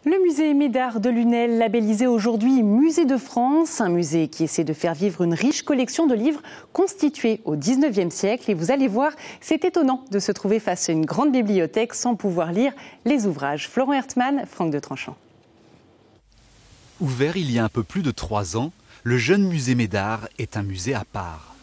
Le musée Médard de Lunel, labellisé aujourd'hui Musée de France, un musée qui essaie de faire vivre une riche collection de livres constitués au XIXe siècle. Et vous allez voir, c'est étonnant de se trouver face à une grande bibliothèque sans pouvoir lire les ouvrages. Florent Hertmann, Franck de Tranchant. Ouvert il y a un peu plus de 3 ans, le jeune musée Médard est un musée à part.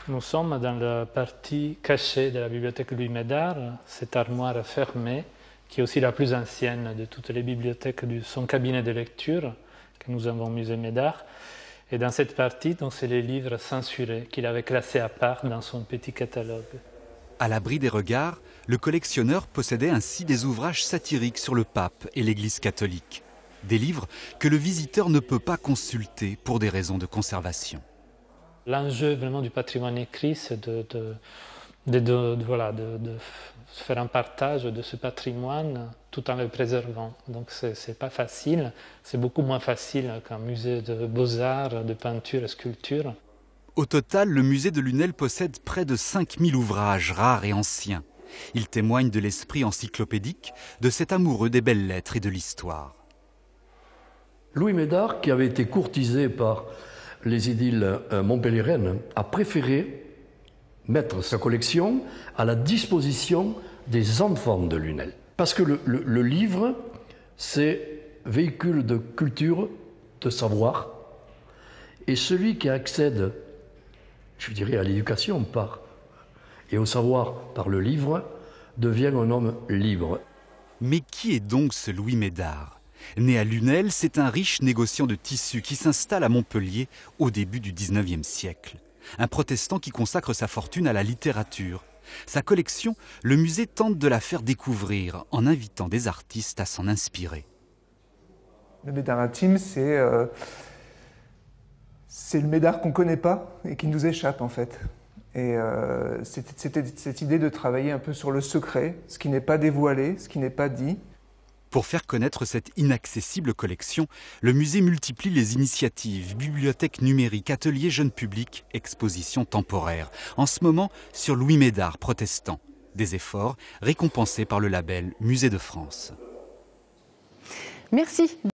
Nous sommes dans la partie cachée de la bibliothèque Louis Médard, cette armoire fermée, qui est aussi la plus ancienne de toutes les bibliothèques de son cabinet de lecture que nous avons au musée Médard. Et dans cette partie, c'est les livres censurés qu'il avait classés à part dans son petit catalogue. À l'abri des regards, le collectionneur possédait ainsi des ouvrages satiriques sur le pape et l'Église catholique. Des livres que le visiteur ne peut pas consulter pour des raisons de conservation. L'enjeu vraiment du patrimoine écrit, c'est de faire un partage de ce patrimoine tout en le préservant. Donc c'est pas facile, c'est beaucoup moins facile qu'un musée de beaux-arts, de peinture et sculpture. Au total, le musée de Lunel possède près de 5000 ouvrages rares et anciens. Ils témoignent de l'esprit encyclopédique de cet amoureux des belles lettres et de l'histoire. Louis Médard, qui avait été courtisé par les édiles montpelliéraines, a préféré mettre sa collection à la disposition des enfants de Lunel. Parce que le livre, c'est véhicule de culture, de savoir, et celui qui accède, je dirais, à l'éducation et au savoir par le livre, devient un homme libre. Mais qui est donc ce Louis Médard ? Né à Lunel, c'est un riche négociant de tissus qui s'installe à Montpellier au début du XIXe siècle. Un protestant qui consacre sa fortune à la littérature. Sa collection, le musée tente de la faire découvrir en invitant des artistes à s'en inspirer. Le Médard intime, c'est le Médard qu'on ne connaît pas et qui nous échappe en fait. Et c'était cette idée de travailler un peu sur le secret, ce qui n'est pas dévoilé, ce qui n'est pas dit. Pour faire connaître cette inaccessible collection, le musée multiplie les initiatives, bibliothèques numériques, ateliers jeunes publics, expositions temporaires. En ce moment, sur Louis Médard, protestant. Des efforts récompensés par le label Musée de France. Merci.